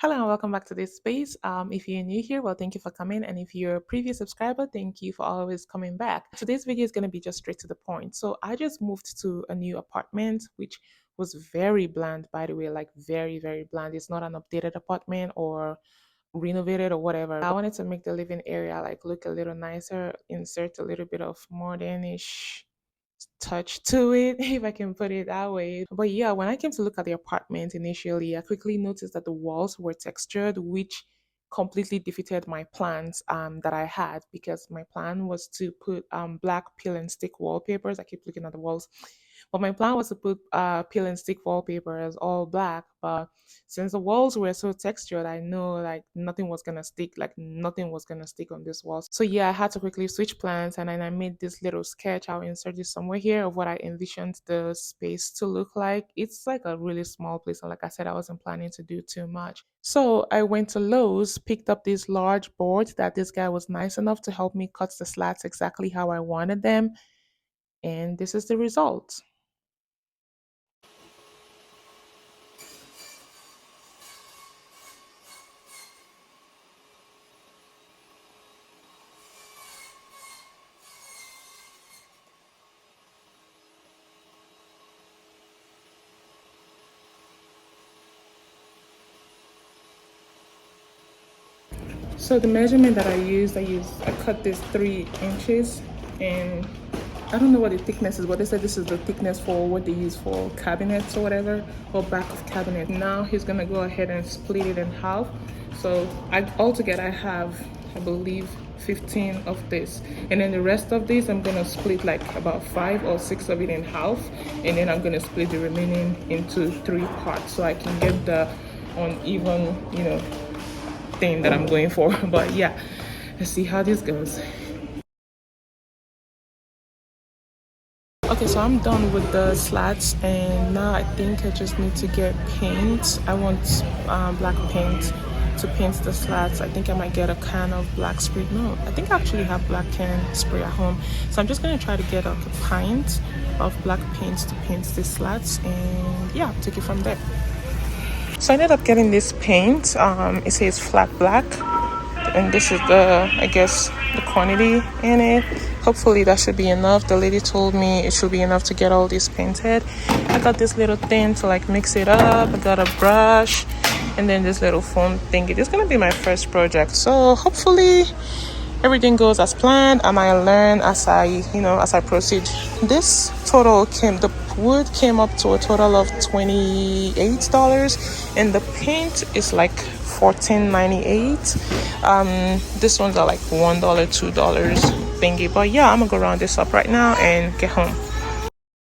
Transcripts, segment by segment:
Hello and welcome back to this space. If you're new here, well, thank you for coming. And if you're a previous subscriber, thank you for always coming back. Today's video is going to be just straight to the point. So I just moved to a new apartment, which was very bland, by the way, like very, very bland. It's not an updated apartment or renovated or whatever. I wanted to make the living area like look a little nicer, insert a little bit of modernish touch to it, if I can put it that way. But yeah, when I came to look at the apartment initially, I quickly noticed that the walls were textured, which completely defeated my plans that I had because my plan was to put black peel and stick wallpapers. I keep looking at the walls. But my plan was to put peel and stick wallpaper as all black. But since the walls were so textured, I know like nothing was gonna stick, like nothing was gonna stick on this walls. So yeah, I had to quickly switch plans and then I made this little sketch. I'll insert it somewhere here of what I envisioned the space to look like. It's like a really small place, and like I said, I wasn't planning to do too much. So I went to Lowe's, picked up this large board that this guy was nice enough to help me cut the slats exactly how I wanted them. And this is the result. So the measurement that I cut this 3 inches, and I don't know what the thickness is, but they said this is the thickness for what they use for cabinets or whatever, or back of cabinet. Now he's gonna go ahead and split it in half. So altogether I have, I believe, 15 of this, and then the rest of this I'm gonna split like about 5 or 6 of it in half, and then I'm gonna split the remaining into 3 parts so I can get the uneven, thing that I'm going for. But yeah, let's see how this goes. Okay, so I'm done with the slats, and now I think I just need to get paint. I want black paint to paint the slats. I think I might get a can of black spray. No, I think I actually have black can spray at home. So I'm just gonna try to get a pint of black paint to paint the slats, and yeah, take it from there. So I ended up getting this paint. It says flat black, and this is the, I guess, the quantity in it. Hopefully that should be enough. The lady told me it should be enough to get all this painted. I got this little thing to like mix it up. I got a brush and then this little foam thingy. This is gonna be my first project, so hopefully everything goes as planned and I learn as I proceed. This total the wood came up to a total of $28, and the paint is like $14.98. This ones are like $1, $2 thingy. But yeah, I'm gonna go round this up right now and get home.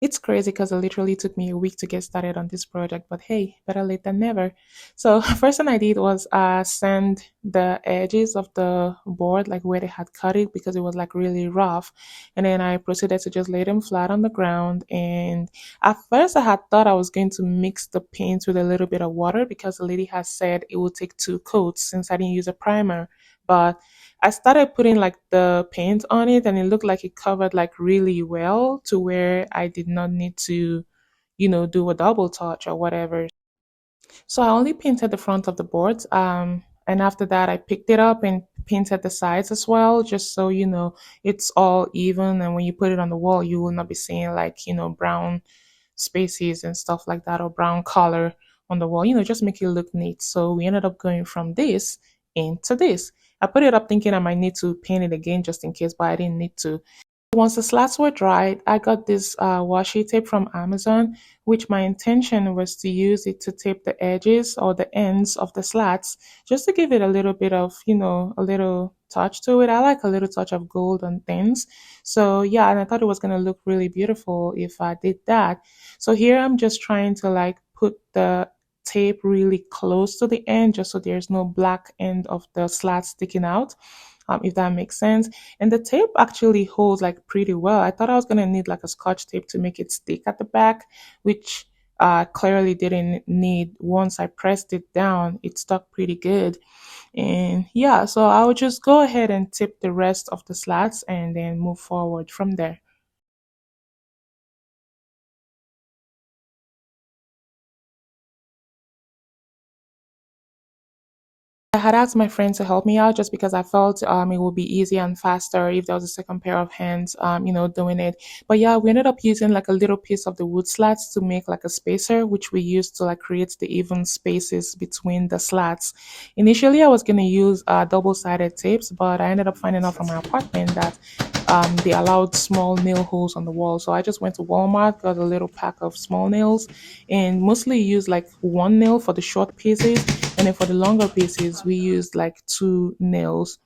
It's crazy because it literally took me a week to get started on this project, but hey, better late than never. So first thing I did was sand the edges of the board, like where they had cut it, because it was like really rough. And then I proceeded to just lay them flat on the ground. And at first I had thought I was going to mix the paint with a little bit of water because the lady has said it would take 2 coats since I didn't use a primer. But I started putting like the paint on it and it looked like it covered like really well to where I did not need to, do a double touch or whatever. So I only painted the front of the board. And after that, I picked it up and painted the sides as well, just so it's all even. And when you put it on the wall, you will not be seeing like brown spaces and stuff like that, or brown color on the wall. Just make it look neat. So we ended up going from this into this. I put it up thinking I might need to paint it again just in case, but I didn't need to. Once the slats were dried, I got this washi tape from Amazon, which my intention was to use it to tape the edges or the ends of the slats, just to give it a little bit of, a little touch to it. I like a little touch of gold on things. So yeah, and I thought it was going to look really beautiful if I did that. So here I'm just trying to like put the tape really close to the end just so there's no black end of the slat sticking out, if that makes sense. And the tape actually holds like pretty well. I thought I was gonna need like a scotch tape to make it stick at the back, which clearly didn't need. Once I pressed it down, it stuck pretty good. And yeah, so I would just go ahead and tip the rest of the slats and then move forward from there. had asked my friend to help me out just because I felt it would be easier and faster if there was a second pair of hands, doing it. But yeah, we ended up using like a little piece of the wood slats to make like a spacer, which we used to like create the even spaces between the slats. Initially, I was going to use double-sided tapes, but I ended up finding out from my apartment that they allowed small nail holes on the wall. So I just went to Walmart, got a little pack of small nails, and mostly used like one nail for the short pieces. And then for the longer pieces, we used like two nails.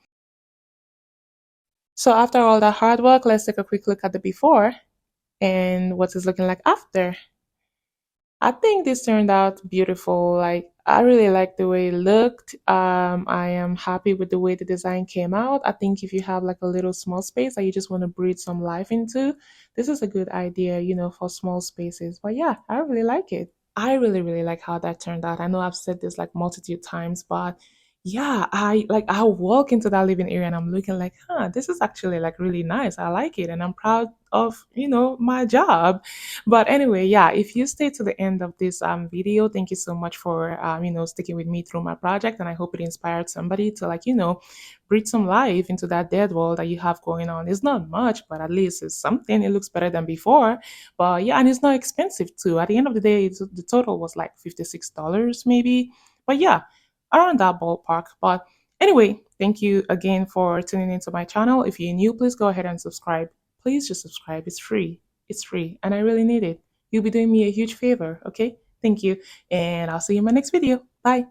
So after all that hard work, let's take a quick look at the before and what it's looking like after. I think this turned out beautiful. Like I really like the way it looked. I am happy with the way the design came out. I think if you have like a little small space that you just want to breathe some life into, this is a good idea, for small spaces. But yeah, I really like it. I really, really like how that turned out. I know I've said this like multitude times, but yeah, I walk into that living area and I'm looking like, this is actually like really nice. I like it and I'm proud of, my job. But anyway, yeah, if you stay to the end of this video, thank you so much for sticking with me through my project, and I hope it inspired somebody to like breathe some life into that dead wall that you have going on. It's not much, but at least it's something. It looks better than before. But yeah, and it's not expensive too. At the end of the day, the total was like $56 maybe. But yeah, around that ballpark. But anyway, thank you again for tuning into my channel. If you're new, please go ahead and subscribe. Please just subscribe. It's free. It's free, and I really need it. You'll be doing me a huge favor, okay? Thank you, and I'll see you in my next video. Bye.